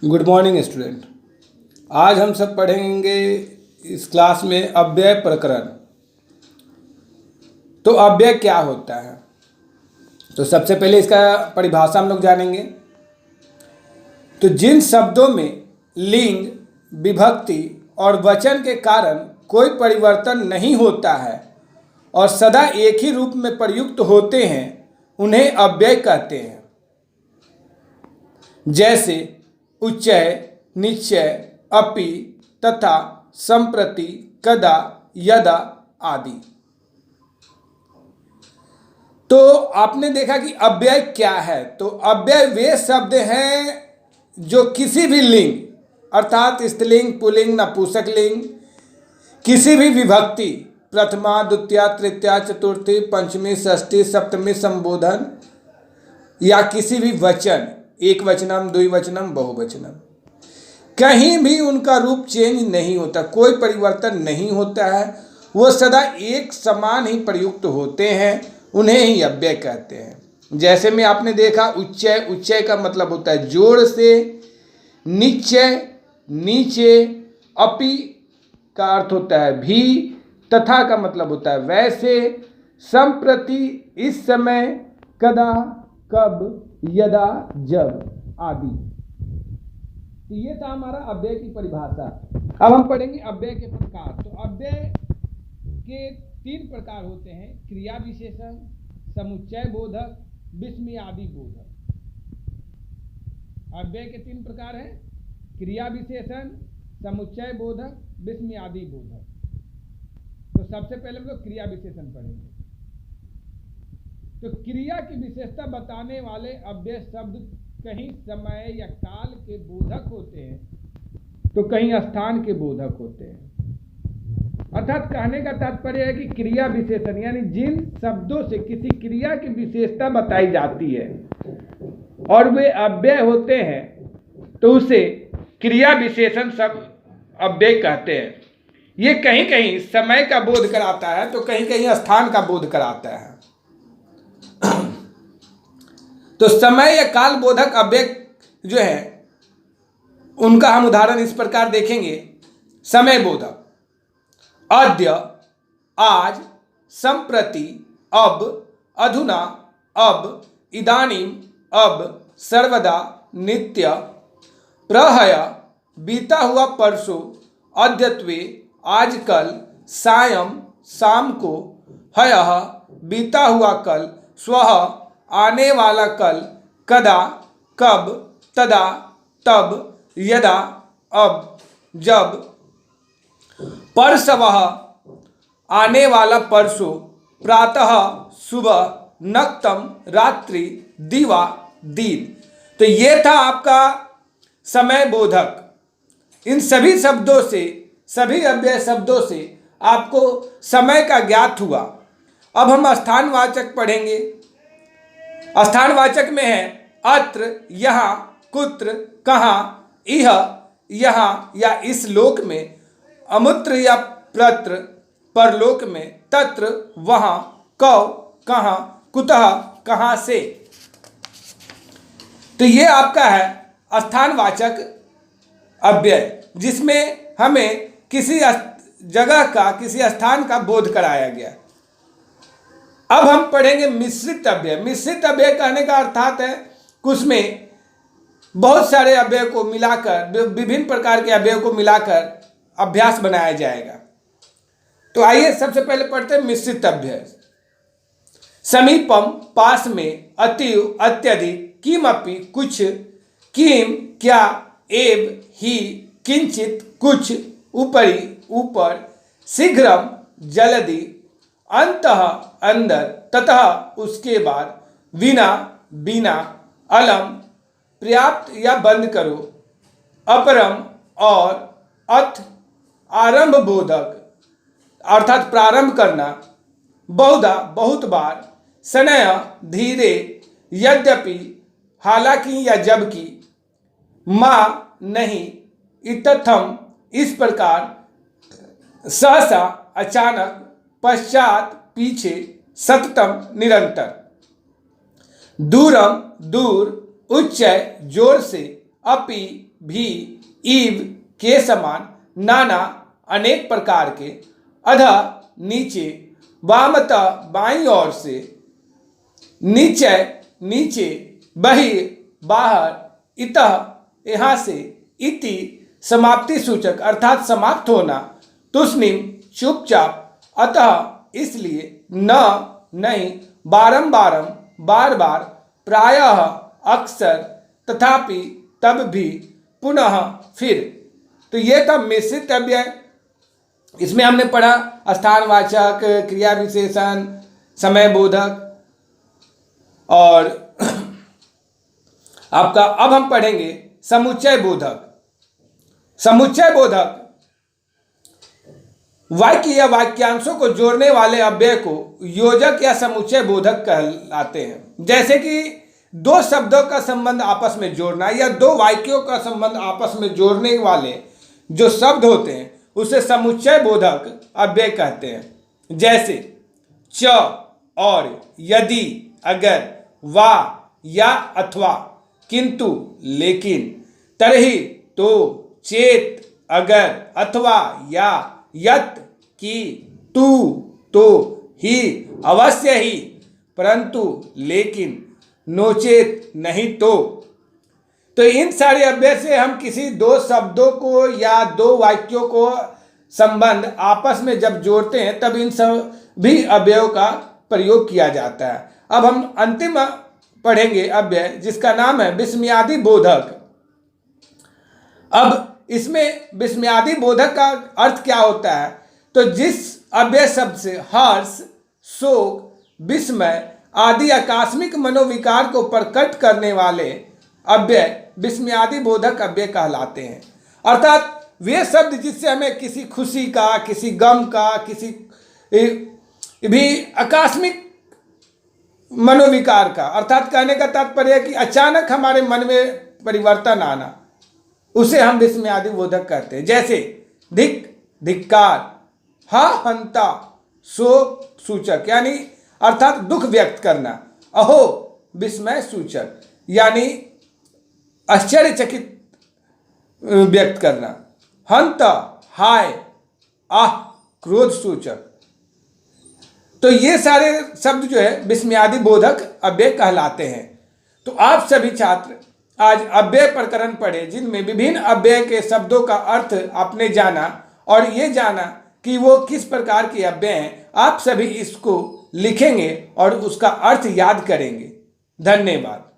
Good morning student. आज हम सब पढ़ेंगे इस क्लास में अव्यय प्रकरण। तो अव्यय क्या होता है? तो सबसे पहले इसका परिभाषा हम लोग जानेंगे। तो जिन शब्दों में लिंग, विभक्ति और वचन के कारण कोई परिवर्तन नहीं होता है और सदा एक ही रूप में प्रयुक्त होते हैं, उन्हें अव्यय कहते हैं। जैसे उच्चय, निश्चय, अपि, तथा, संप्रति, कदा, यदा आदि। तो आपने देखा कि अव्यय क्या है। तो अव्यय वे शब्द हैं जो किसी भी लिंग अर्थात स्त्रीलिंग, पुल्लिंग, नपुंसकलिंग, किसी भी विभक्ति प्रथमा, द्वितीया, तृतीया, चतुर्थी, पंचमी, षष्ठी, सप्तमी संबोधन या किसी भी वचन, एक वचनम, द्विवचनम, बहुवचनम, कहीं भी उनका रूप चेंज नहीं होता, कोई परिवर्तन नहीं होता है, वो सदा एक समान ही प्रयुक्त होते हैं, उन्हें ही अव्यय कहते हैं। जैसे में आपने देखा उच्चय, उच्चय का मतलब होता है जोर से, निश्चय नीचे, अपि का अर्थ होता है भी, तथा का मतलब होता है वैसे, संप्रति इस समय, कदा कब, यदा जब आदि। तो ये था हमारा अव्यय की परिभाषा। अब हम पढ़ेंगे अव्यय के प्रकार। तो अव्यय के 3 प्रकार होते हैं: क्रिया विशेषण, समुच्चय बोधक, विस्मयादि बोधक। अव्यय के 3 प्रकार हैं: क्रिया विशेषण, समुच्चय बोधक, विस्मयादि बोधक। तो सबसे पहले हम लोग क्रिया विशेषण पढ़ेंगे। तो क्रिया की विशेषता बताने वाले अव्यय शब्द कहीं समय या काल के बोधक होते हैं तो कहीं स्थान के बोधक होते हैं। अर्थात कहने का तात्पर्य है कि क्रिया विशेषण यानी जिन शब्दों से किसी क्रिया की विशेषता बताई जाती है और वे अव्यय होते हैं तो उसे क्रिया विशेषण शब्द अव्यय कहते हैं। ये कहीं कहीं समय का बोध कराता है तो कहीं कहीं स्थान का बोध कराता है। तो समय या काल बोधक अव्यय जो है उनका हम उदाहरण इस प्रकार देखेंगे। समय बोधक: अद्य, आज, संप्रति, अब, अधुना, अब, इदानीं, अब, सर्वदा, नित्य, प्रहय, बीता हुआ परसों, अद्यत्वे, आजकल, सायं, शाम को, ह्यः, बीता हुआ कल, स्वः, आने वाला कल, कदा, कब, तदा, तब, यदा, अब, जब, परसवः, आने वाला परसों, प्रातः, सुबह, नक्तम, रात्रि, दिवा, दिन। तो ये था आपका समय बोधक। इन सभी शब्दों से, सभी अव्यय शब्दों से आपको समय का ज्ञात हुआ। अब हम स्थानवाचक पढ़ेंगे। स्थानवाचक में है अत्र, यहाँ, कुत्र, कहाँ, इह, यहाँ या इस लोक में, अमुत्र या प्रत्र, परलोक में, तत्र, वहाँ, कौ, कहाँ, कुतः, कहाँ से। तो ये आपका है स्थानवाचक अव्यय जिसमें हमें किसी जगह का, किसी स्थान का बोध कराया गया। अब हम पढ़ेंगे मिश्रित अव्यय। मिश्रित अव्यय कहने का अर्थात है कि उसमें बहुत सारे अव्यय को मिलाकर, विभिन्न प्रकार के अव्यय को मिलाकर अभ्यास बनाया जाएगा। तो आइए सबसे पहले पढ़ते हैं मिश्रित अव्यय। समीपम, पास में, अतीव, अत्यधिक, किमपि, कुछ, किम, क्या, एव, ही, किंचित, कुछ, उपरि, ऊपर, शीघ्रम, जल्दी, अंतः, अंदर, ततः, उसके बाद, विना, बिना, अलम, पर्याप्त या बंद करो, अपरम, और, अथ, आरंभ बोधक अर्थात प्रारंभ करना, बहुधा, बहुत बार, सनय, धीरे, यद्यपि, हालांकि या जबकि, मां, नहीं, इतथम, इस प्रकार, सहसा, अचानक, पश्चात, पीछे, सततम, निरंतर, दूरम, दूर, उच्चय, जोर से, अपि, भी, इव के समान, नाना अनेक प्रकार के, अधः नीचे, वामतः बाईं ओर से, नीचे नीचे, बहिः बाहर, इतः यहाँ से, इति समाप्ति सूचक अर्थात समाप्त होना, तुष्णिम चुपचाप, अतः इसलिए, न नहीं, बारंबारम बार बार, प्रायः अक्सर, तथापि तब भी, पुनः फिर। तो ये था मिश्रित अव्यय। इसमें हमने पढ़ा स्थानवाचक, क्रिया विशेषण, समय बोधक और आपका अब हम पढ़ेंगे समुच्चय बोधक। समुच्चय बोधक वाक्य या वाक्यांशों को जोड़ने वाले अव्यय को योजक या समुच्चय बोधक कहलाते हैं। जैसे कि दो शब्दों का संबंध आपस में जोड़ना या दो वाक्यों का संबंध आपस में जोड़ने वाले जो शब्द होते हैं उसे समुच्चय बोधक अव्यय कहते हैं। जैसे च और, यदि, अगर, वा या अथवा, किंतु, लेकिन, तरहि, तो, चेत, अगर, अथवा, या, यत, की, तू, तो, ही, अवश्य ही, परंतु, लेकिन, नोचेत, नहीं तो इन सारे अव्यय से हम किसी दो शब्दों को या दो वाक्यों को संबंध आपस में जब जोड़ते हैं तब इन सभी अव्ययों का प्रयोग किया जाता है। अब हम अंतिम पढ़ेंगे अव्यय जिसका नाम है विस्मयादि बोधक। अब इसमें विस्मयादि बोधक का अर्थ क्या होता है? तो जिस अव्यय शब्द से हर्ष, शोक, विस्मय आदि आकस्मिक मनोविकार को प्रकट करने वाले अव्यय विस्मयादि बोधक अव्यय कहलाते हैं। अर्थात वे शब्द जिससे हमें किसी खुशी का, किसी गम का, किसी भी आकस्मिक मनोविकार का, अर्थात कहने का तात्पर्य है कि अचानक हमारे मन में परिवर्तन आना, उसे हम विस्मयादि बोधक कहते हैं। जैसे धिक, धिक्कार, हा, हंता, शोक सूचक यानी अर्थात दुख व्यक्त करना, अहो, विस्मय सूचक यानी आश्चर्यचकित व्यक्त करना, हंत, हाय, आह, क्रोध सूचक। तो ये सारे शब्द जो है विस्मयादि बोधक अव्यय कहलाते हैं। तो आप सभी छात्र आज अव्यय प्रकरण पढ़े जिनमें विभिन्न अव्यय के शब्दों का अर्थ आपने जाना और ये जाना कि वो किस प्रकार के अव्यय हैं। आप सभी इसको लिखेंगे और उसका अर्थ याद करेंगे। धन्यवाद।